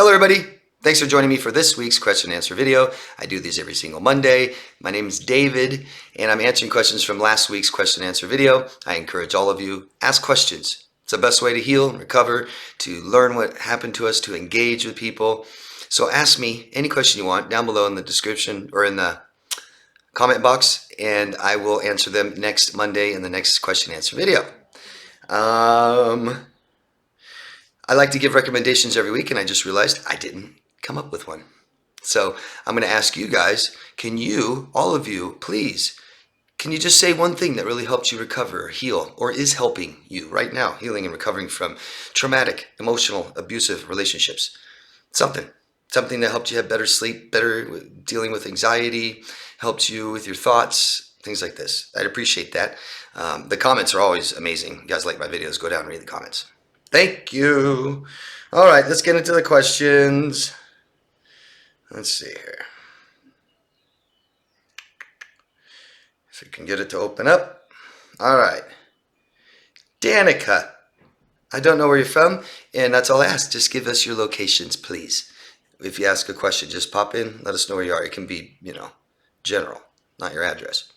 Hello everybody, thanks for joining me for this week's question and answer video. I do these every single Monday. My name is David and I'm answering questions from last week's question and answer video. I encourage all of you, ask questions. It's the best way to heal and recover, to learn what happened to us, to engage with people. So ask me any question you want down below in the description or in the comment box, and I will answer them next Monday in the next question and answer video. I like to give recommendations every week, and I just realized I didn't come up with one. So I'm going to ask you guys, can you, all of you, please, can you just say one thing that really helped you recover or heal, or is helping you right now, healing and recovering from traumatic, emotional, abusive relationships? Something that helped you have better sleep, better dealing with anxiety, helped you with your thoughts, things like this. I'd appreciate that. The comments are always amazing. You guys like my videos, go down and read the comments. Thank you. All right, let's get into the questions. Let's see here. If we can get it to open up. All right. Danica, I don't know where you're from, and that's all I ask. Just give us your locations, please. If you ask a question, just pop in, let us know where you are. It can be, general, not your address.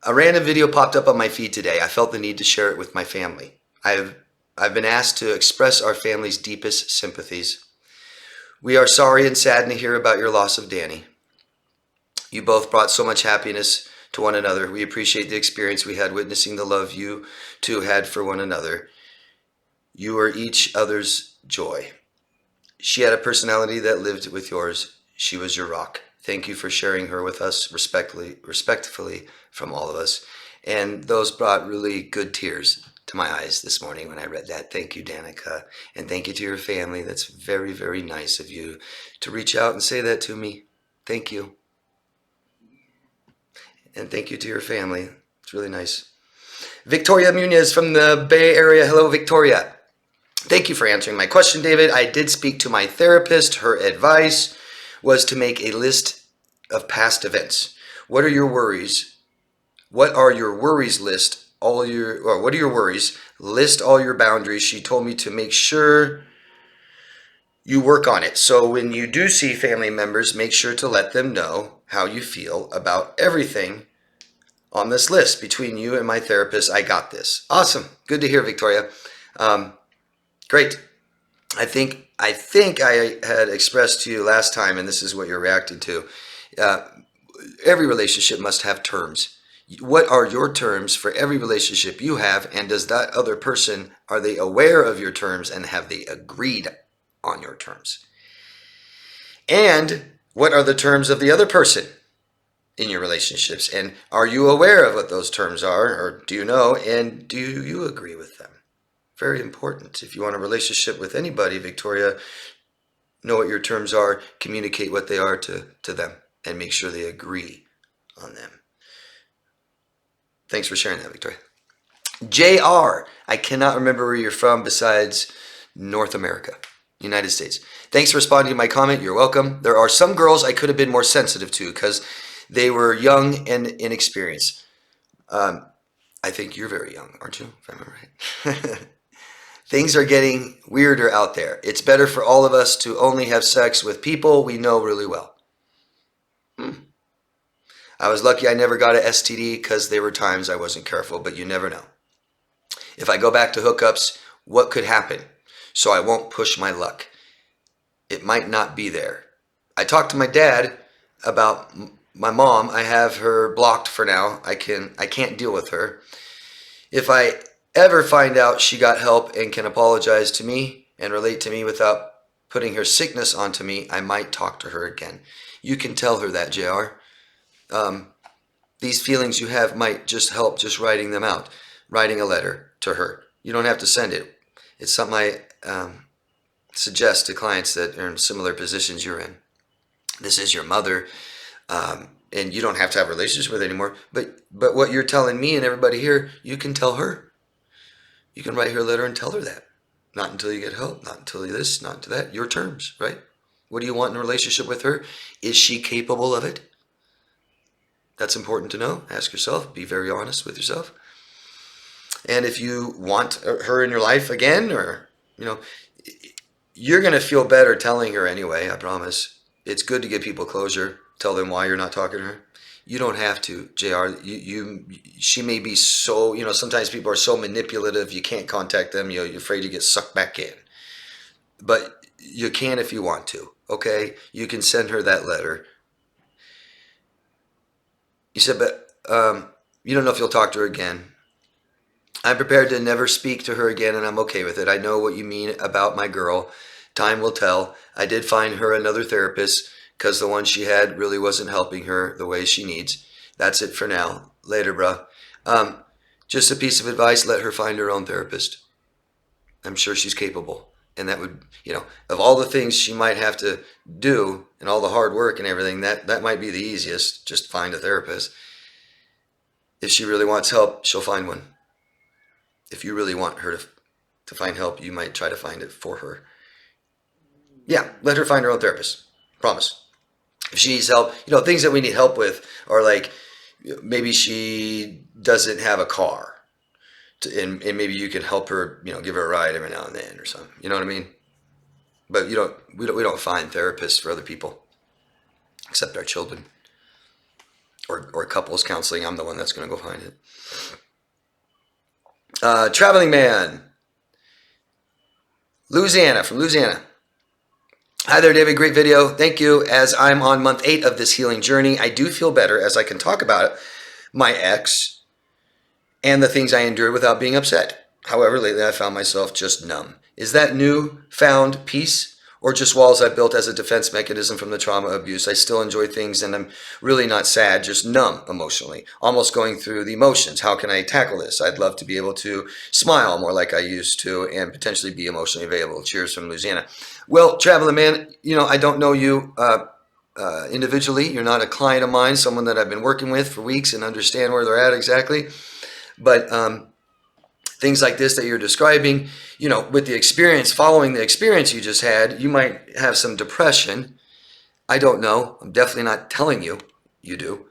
A random video popped up on my feed today. I felt the need to share it with my family. I've been asked to express our family's deepest sympathies. We are sorry and saddened to hear about your loss of Danny. You both brought so much happiness to one another. We appreciate the experience we had witnessing the love you two had for one another. You were each other's joy. She had a personality that lived with yours. She was your rock. Thank you for sharing her with us respectfully from all of us. And those brought really good tears to my eyes this morning when I read that. Thank you, Danica. And thank you to your family. That's very, very nice of you to reach out and say that to me. Thank you. And thank you to your family. It's really nice. Victoria Munez from the Bay Area. Hello, Victoria. Thank you for answering my question, David. I did speak to my therapist. Her advice was to make a list of past events. What are your worries? What are your worries list? What are your worries? List all your boundaries. She told me to make sure you work on it. So when you do see family members, make sure to let them know how you feel about everything on this list. Between you and my therapist, I got this. Awesome. Good to hear, Victoria. Great. I think I had expressed to you last time, and this is what you're reacting to. Every relationship must have terms. What are your terms for every relationship you have, and does that other person, are they aware of your terms and have they agreed on your terms? And what are the terms of the other person in your relationships, and are you aware of what those terms are, or do you know, and do you agree with them? Very important. If you want a relationship with anybody, Victoria, know what your terms are, communicate what they are to them, and make sure they agree on them. Thanks for sharing that, Victoria. JR, I cannot remember where you're from besides North America, United States. Thanks for responding to my comment. You're welcome. There are some girls I could have been more sensitive to because they were young and inexperienced. I think you're very young, aren't you? If I remember right. Things are getting weirder out there. It's better for all of us to only have sex with people we know really well. I was lucky I never got an STD because there were times I wasn't careful, but you never know. If I go back to hookups, what could happen? So I won't push my luck. It might not be there. I talked to my dad about my mom. I have her blocked for now. I can't deal with her. If I ever find out she got help and can apologize to me and relate to me without putting her sickness onto me, I might talk to her again. You can tell her that, JR. These feelings you have might just help just writing them out, writing a letter to her. You don't have to send it. It's something I suggest to clients that are in similar positions you're in. This is your mother, and you don't have to have a relationship with her anymore. But what you're telling me and everybody here, you can tell her. You can write her a letter and tell her that. Not until you get help, not until this, not until that. Your terms, right? What do you want in a relationship with her? Is she capable of it? That's important to know. Ask yourself. Be very honest with yourself. And if you want her in your life again, or, you're going to feel better telling her anyway, I promise. It's good to give people closure. Tell them why you're not talking to her. You don't have to, JR. She may be so, sometimes people are so manipulative, you can't contact them. You're afraid you get sucked back in. But you can if you want to, okay? You can send her that letter. You said, but you don't know if you'll talk to her again. I'm prepared to never speak to her again, and I'm okay with it. I know what you mean about my girl. Time will tell. I did find her another therapist because the one she had really wasn't helping her the way she needs. That's it for now. Later, bruh. Just a piece of advice, let her find her own therapist. I'm sure she's capable. And that would, of all the things she might have to do and all the hard work and everything, that might be the easiest, just find a therapist. If she really wants help, she'll find one. If you really want her to find help, you might try to find it for her. Yeah, let her find her own therapist. Promise. If she needs help, things that we need help with are like, maybe she doesn't have a car. And maybe you can help her, give her a ride every now and then or something. You know what I mean? But we don't find therapists for other people, except our children. Or couples counseling. I'm the one that's going to go find it. Traveling man. From Louisiana. Hi there, David. Great video. Thank you. As I'm on month 8 of this healing journey, I do feel better as I can talk about it, my ex and the things I endured without being upset. However, lately I found myself just numb. Is that newfound peace or just walls I built as a defense mechanism from the trauma abuse? I still enjoy things and I'm really not sad, just numb emotionally, almost going through the emotions. How can I tackle this? I'd love to be able to smile more like I used to and potentially be emotionally available. Cheers from Louisiana. Well, traveling man, I don't know you individually. You're not a client of mine, someone that I've been working with for weeks and understand where they're at exactly. But things like this that you're describing, with the experience, following the experience you just had, you might have some depression. I don't know. I'm definitely not telling you you do.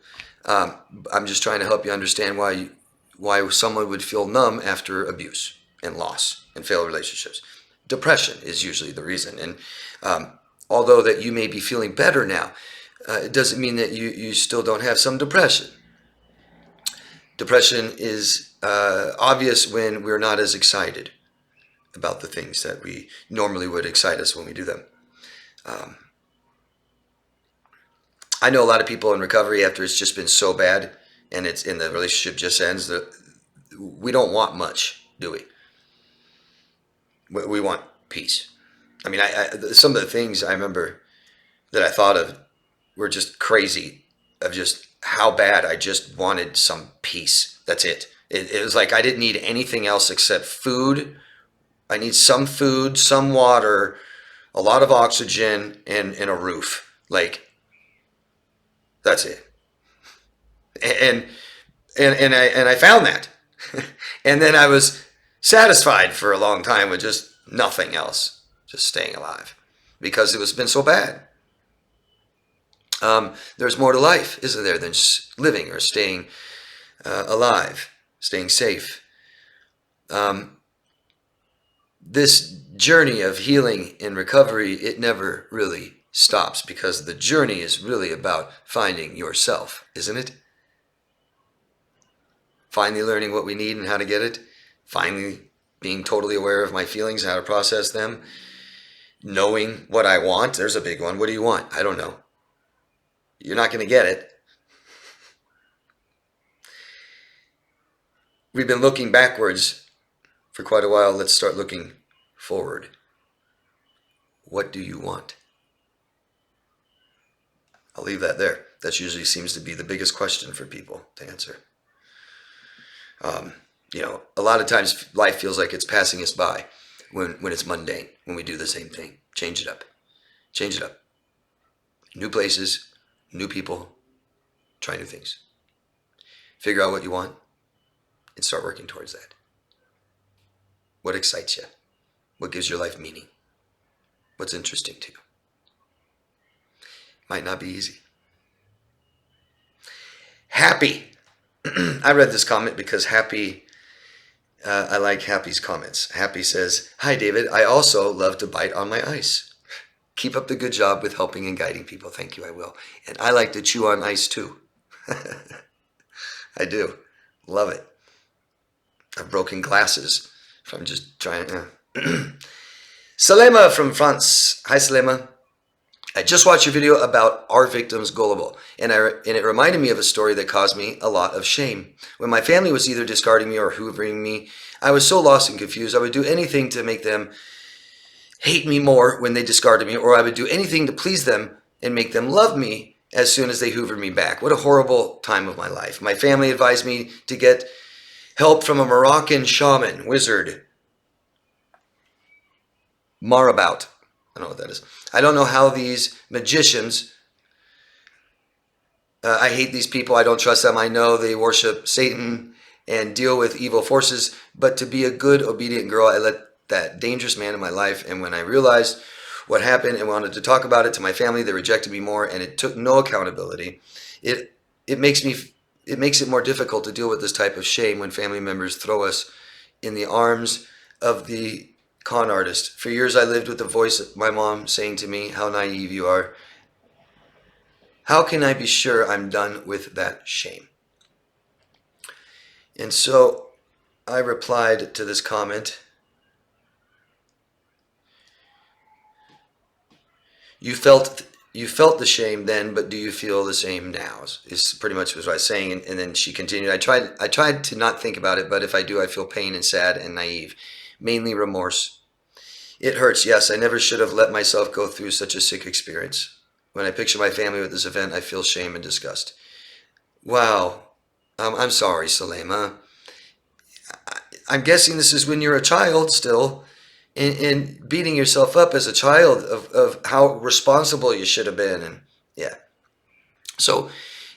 I'm just trying to help you understand why someone would feel numb after abuse and loss and failed relationships. Depression is usually the reason. And although that you may be feeling better now, it doesn't mean that you still don't have some depression. Depression is obvious when we're not as excited about the things that we normally would excite us when we do them. I know a lot of people in recovery after it's just been so bad and the relationship just ends. We don't want much, do we? We want peace. I mean, some of the things I remember that I thought of were just crazy, of just how bad I just wanted some peace. That's it. It was like I didn't need anything else except food. I need some food, some water, a lot of oxygen, and a roof. Like, that's it. And I found that. And then I was satisfied for a long time with just nothing else, just staying alive, because it's been so bad. There's more to life, isn't there, than just living or staying alive, staying safe. This journey of healing and recovery, it never really stops, because the journey is really about finding yourself, isn't it? Finally learning what we need and how to get it. Finally being totally aware of my feelings and how to process them. Knowing what I want. There's a big one. What do you want? I don't know. You're not going to get it. We've been looking backwards for quite a while. Let's start looking forward. What do you want? I'll leave that there. That usually seems to be the biggest question for people to answer. A lot of times life feels like it's passing us by when it's mundane, when we do the same thing. Change it up. Change it up. New places, new people, try new things. Figure out what you want and start working towards that. What excites you? What gives your life meaning? What's interesting to you? Might not be easy. Happy. I read this comment because Happy I like Happy's comments. Happy says, "Hi, David. I also love to bite on my ice. Keep up the good job with helping and guiding people." Thank you, I will. And I like to chew on ice too. I do. Love it. I've broken glasses from just trying. Salema from France. Hi, Salema. I just watched your video about Are Victims Gullible, and it reminded me of a story that caused me a lot of shame. When my family was either discarding me or hoovering me, I was so lost and confused. I would do anything to make them hate me more when they discarded me, or I would do anything to please them and make them love me as soon as they hoovered me back. What a horrible time of my life. My family advised me to get help from a Moroccan shaman, wizard, Marabout. I don't know what that is. I don't know how these magicians, I hate these people. I don't trust them. I know they worship Satan and deal with evil forces, but to be a good, obedient girl, I let that dangerous man in my life. And when I realized what happened and wanted to talk about it to my family, they rejected me more, and it took no accountability. It makes it more difficult to deal with this type of shame when family members throw us in the arms of the con artist. For years, I lived with the voice of my mom saying to me, "How naive you are. How can I be sure I'm done with that shame?" And so I replied to this comment. You felt the shame then, but do you feel the same now? Is pretty much what I was saying. And then she continued. I tried to not think about it, but if I do, I feel pain and sad and naive, mainly remorse. It hurts. Yes, I never should have let myself go through such a sick experience. When I picture my family with this event, I feel shame and disgust. Wow. I'm sorry, Salema. I'm guessing this is when you're a child still, and beating yourself up as a child of how responsible you should have been. And yeah. So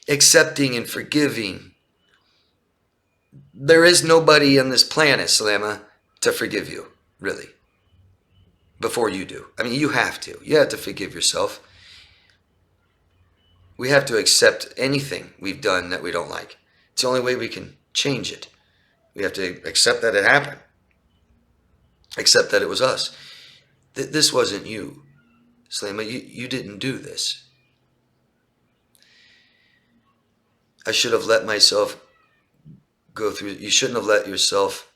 accepting and forgiving. There is nobody on this planet, Salema, to forgive you, really, before you do. I mean, you have to. You have to forgive yourself. We have to accept anything we've done that we don't like. It's the only way we can change it. We have to accept that it happened. Accept that it was us. This wasn't you, Salema. You didn't do this. I should have let myself go through. You shouldn't have let yourself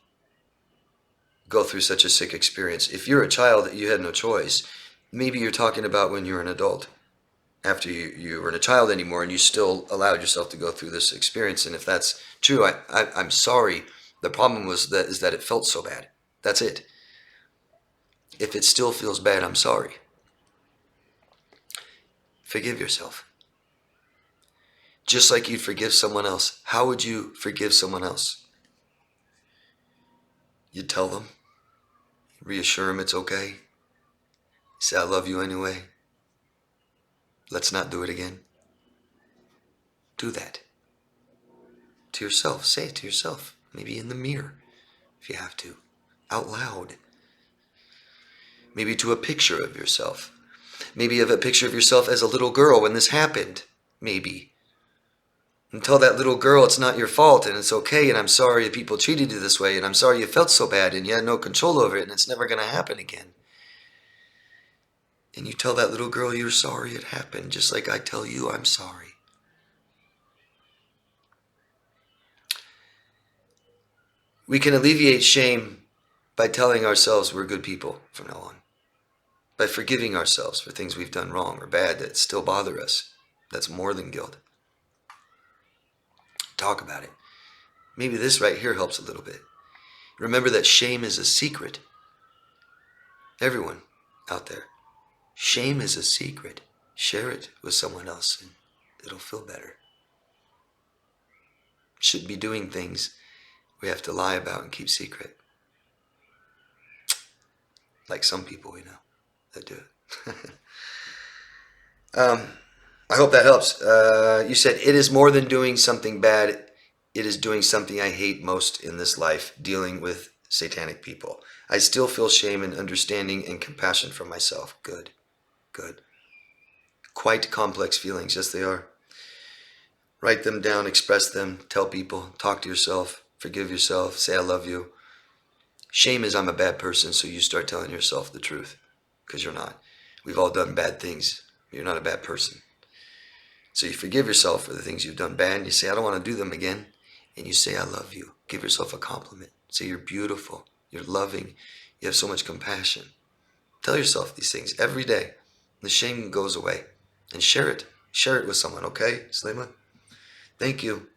go through such a sick experience. If you're a child, you had no choice. Maybe you're talking about when you're an adult, after you weren't a child anymore, and you still allowed yourself to go through this experience. And if that's true, I'm sorry. The problem is that it felt so bad. That's it. If it still feels bad, I'm sorry. Forgive yourself. Just like you'd forgive someone else. How would you forgive someone else? You'd tell them, reassure them it's okay. Say, "I love you anyway. Let's not do it again." Do that. To yourself. Say it to yourself. Maybe in the mirror, if you have to. Out loud. Maybe to a picture of yourself. Maybe you have a picture of yourself as a little girl when this happened. Maybe. And tell that little girl it's not your fault and it's okay, and I'm sorry that people treated you this way, and I'm sorry you felt so bad and you had no control over it, and it's never going to happen again. And you tell that little girl you're sorry it happened, just like I tell you I'm sorry. We can alleviate shame by telling ourselves we're good people from now on. By forgiving ourselves for things we've done wrong or bad that still bother us. That's more than guilt. Talk about it. Maybe this right here helps a little bit. Remember that shame is a secret. Everyone out there. Shame is a secret. Share it with someone else and it'll feel better. Shouldn't be doing things we have to lie about and keep secret. Like some people we know that do it. I hope that helps. You said, it is more than doing something bad. It is doing something I hate most in this life, dealing with satanic people. I still feel shame and understanding and compassion for myself. Good. Good. Quite complex feelings. Yes, they are. Write them down, express them, tell people, talk to yourself, forgive yourself, say I love you. Shame is I'm a bad person, so you start telling yourself the truth, because you're not. We've all done bad things. You're not a bad person. So you forgive yourself for the things you've done bad, and you say, I don't want to do them again. And you say, I love you. Give yourself a compliment. Say you're beautiful. You're loving. You have so much compassion. Tell yourself these things every day. The shame goes away. And share it. Share it with someone, okay, Salima? Thank you.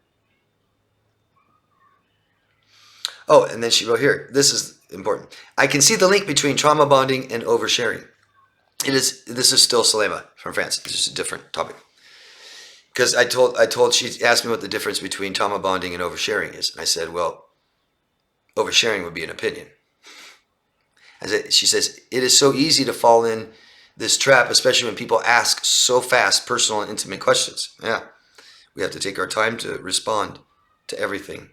Oh, and then she wrote here. This is important. I can see the link between trauma bonding and oversharing. This is still Salima from France. It's just a different topic. Because she asked me what the difference between trauma bonding and oversharing is. And I said, well, oversharing would be an opinion. She says, it is so easy to fall in this trap, especially when people ask so fast, personal and intimate questions. Yeah, we have to take our time to respond to everything.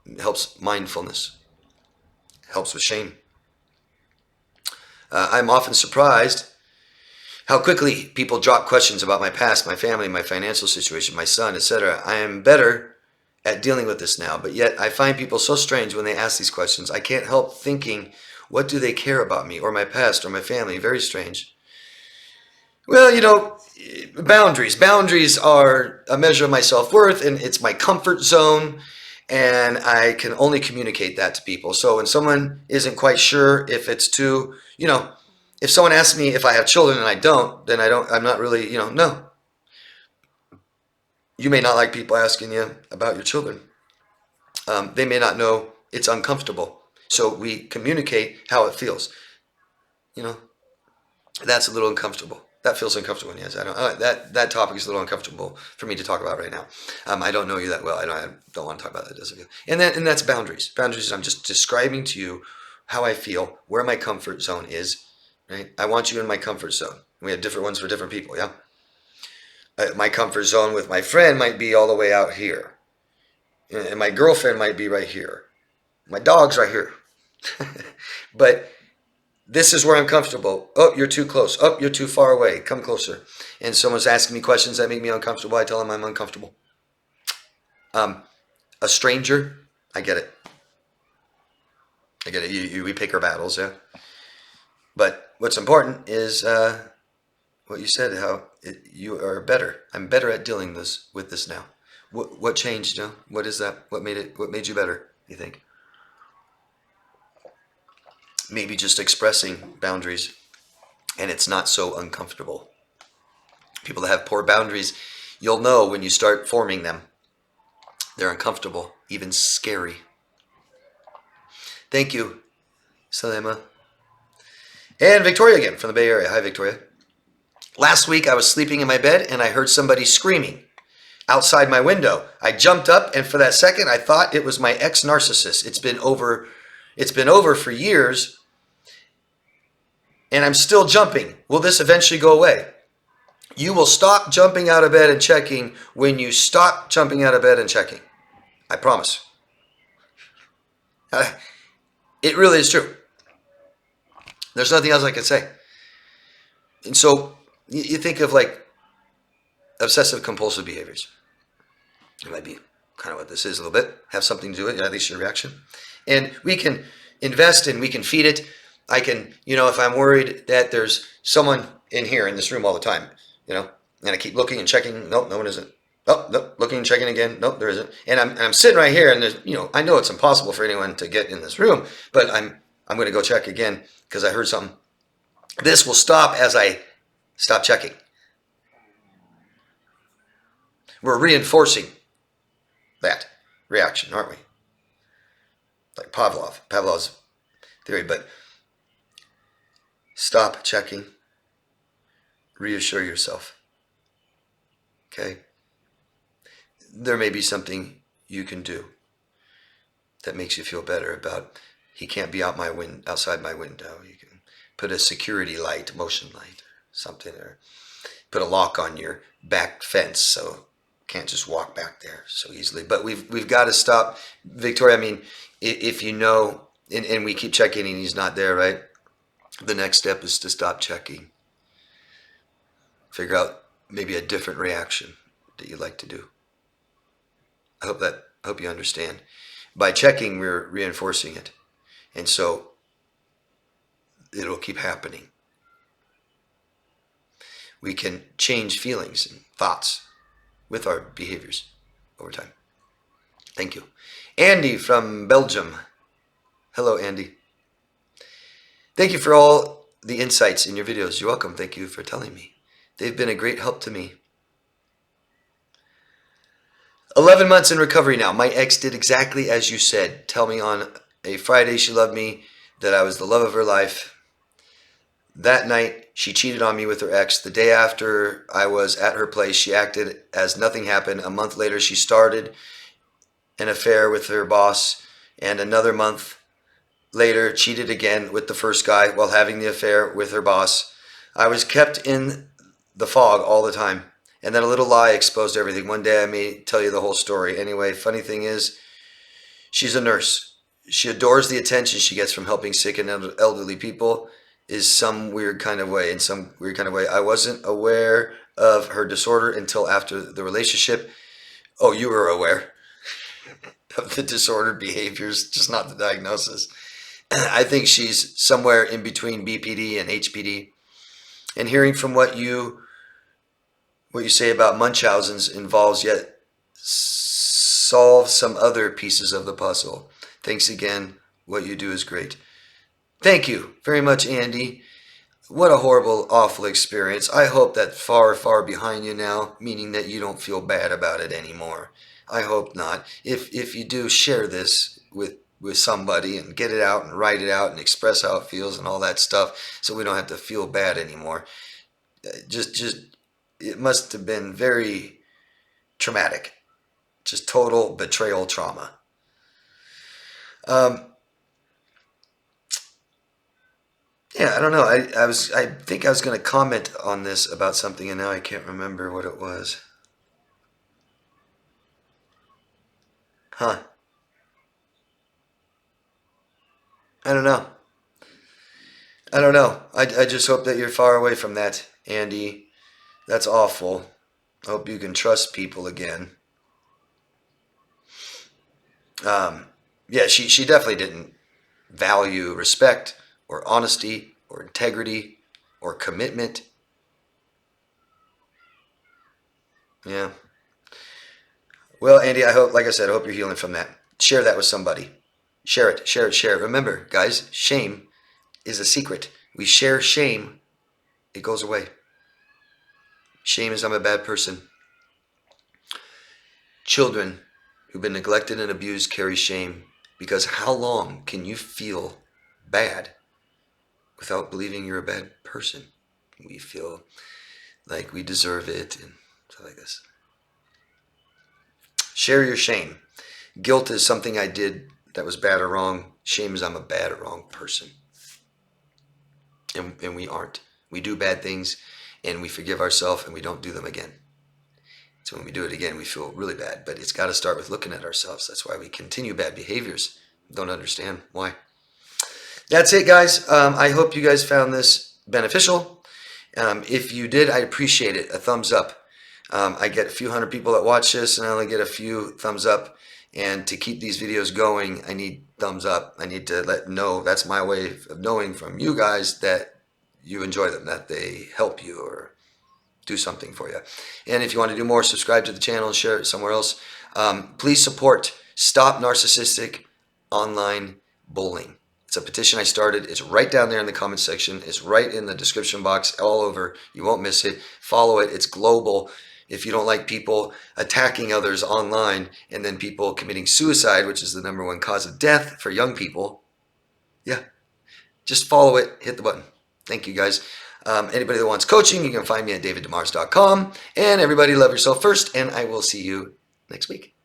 It helps mindfulness. It helps with shame. I'm often surprised how quickly people drop questions about my past, my family, my financial situation, my son, etc. I am better at dealing with this now, but yet I find people so strange when they ask these questions. I can't help thinking, what do they care about me or my past or my family? Very strange. Well, boundaries. Boundaries are a measure of my self-worth, and it's my comfort zone, and I can only communicate that to people. So when someone isn't quite sure if it's too, if someone asks me if I have children and I don't, then I'm not really, no. You may not like people asking you about your children. They may not know it's uncomfortable. So we communicate how it feels. That's a little uncomfortable. That feels uncomfortable. Yes, that topic is a little uncomfortable for me to talk about right now. I don't know you that well. I don't want to talk about that. Doesn't feel. And that's boundaries. Boundaries. I'm just describing to you how I feel, where my comfort zone is. Right. I want you in my comfort zone. We have different ones for different people. Yeah. My comfort zone with my friend might be all the way out here, and my girlfriend might be right here. My dog's right here. But this is where I'm comfortable. Oh, you're too close. Oh, you're too far away. Come closer. And someone's asking me questions that make me uncomfortable. I tell them I'm uncomfortable. A stranger, I get it. I get it. We pick our battles, yeah. But what's important is what you said, how you are better. I'm better at dealing with this now. What changed? What is that? What made you better, you think? Maybe just expressing boundaries, and it's not so uncomfortable. People that have poor boundaries, you'll know when you start forming them. They're uncomfortable, even scary. Thank you, Salema. And Victoria again from the Bay Area. Hi, Victoria. Last week I was sleeping in my bed and I heard somebody screaming outside my window. I jumped up, and for that second I thought it was my ex-narcissist. It's been over for years, and I'm still jumping. Will this eventually go away? You will stop jumping out of bed and checking when you stop jumping out of bed and checking. I promise. It really is true. There's nothing else I can say. And so you think of like obsessive compulsive behaviors. It might be kind of what this is a little bit. Have something to do with it, at least your reaction. And we can invest and we can feed it. I can, if I'm worried that there's someone in here in this room all the time, and I keep looking and checking. Nope, no one isn't. Oh, nope, looking and checking again. Nope, there isn't. And I'm sitting right here, and there's, I know it's impossible for anyone to get in this room, but I'm going to go check again because I heard something. This will stop as I stop checking. We're reinforcing that reaction, aren't we? Like Pavlov's theory, but stop checking. Reassure yourself. Okay? There may be something you can do that makes you feel better about he can't be outside my window. You can put a security light, motion light, something, or put a lock on your back fence so can't just walk back there so easily. But we've got to stop. Victoria, I mean, if and we keep checking and he's not there, right? The next step is to stop checking. Figure out maybe a different reaction that you'd like to do. I hope you understand. By checking, we're reinforcing it. And so it'll keep happening. We can change feelings and thoughts with our behaviors over time. Thank you. Andy from Belgium. Hello, Andy. Thank you for all the insights in your videos. You're welcome. Thank you for telling me. They've been a great help to me. 11 months in recovery now. My ex did exactly as you said. Tell me on a Friday she loved me, that I was the love of her life. That night, she cheated on me with her ex. The day after I was at her place, she acted as nothing happened. A month later, she started an affair with her boss, and another month later cheated again with the first guy while having the affair with her boss. I was kept in the fog all the time, and then a little lie exposed everything. One day I may tell you the whole story. Anyway, funny thing is, she's a nurse. She adores the attention she gets from helping sick and elderly people in some weird kind of way. I wasn't aware of her disorder until after the relationship. Oh, you were aware of the disordered behaviors, just not the diagnosis. I think she's somewhere in between BPD and HPD. And hearing from what you say about Munchausen's involves yet solve some other pieces of the puzzle. Thanks again. What you do is great. Thank you very much, Andy. What a horrible, awful experience. I hope that's far, far behind you now, meaning that you don't feel bad about it anymore. I hope not. If you do, share this with somebody and get it out and write it out and express how it feels and all that stuff, so we don't have to feel bad anymore. It must have been very traumatic. Just total betrayal trauma. Yeah, I don't know. I think I was going to comment on this about something, and now I can't remember what it was. Huh. I don't know. I just hope that you're far away from that, Andy. That's awful. I hope you can trust people again. Yeah, she definitely didn't value respect or honesty or integrity or commitment. Yeah. Well, Andy, like I said, I hope you're healing from that. Share that with somebody. Share it. Remember, guys, shame is a secret. We share shame, it goes away. Shame is I'm a bad person. Children who've been neglected and abused carry shame, because how long can you feel bad without believing you're a bad person? We feel like we deserve it and stuff like this. Share your shame. Guilt is something I did that was bad or wrong. Shame is I'm a bad or wrong person. And we aren't. We do bad things and we forgive ourselves and we don't do them again. So when we do it again, we feel really bad. But it's got to start with looking at ourselves. That's why we continue bad behaviors. Don't understand why. That's it, guys. I hope you guys found this beneficial. If you did, I appreciate it. A thumbs up. I get a few hundred people that watch this, and I only get a few thumbs up. And to keep these videos going, I need thumbs up. I need to know. That's my way of knowing from you guys that you enjoy them, that they help you or do something for you. And if you want to do more, subscribe to the channel and share it somewhere else. Please support Stop Narcissistic Online Bullying. It's a petition I started. It's right down there in the comment section. It's right in the description box all over. You won't miss it. Follow it. It's global. If you don't like people attacking others online and then people committing suicide, which is the #1 cause of death for young people, yeah, just follow it. Hit the button. Thank you, guys. Anybody that wants coaching, you can find me at daviddemars.com. And everybody, love yourself first, and I will see you next week.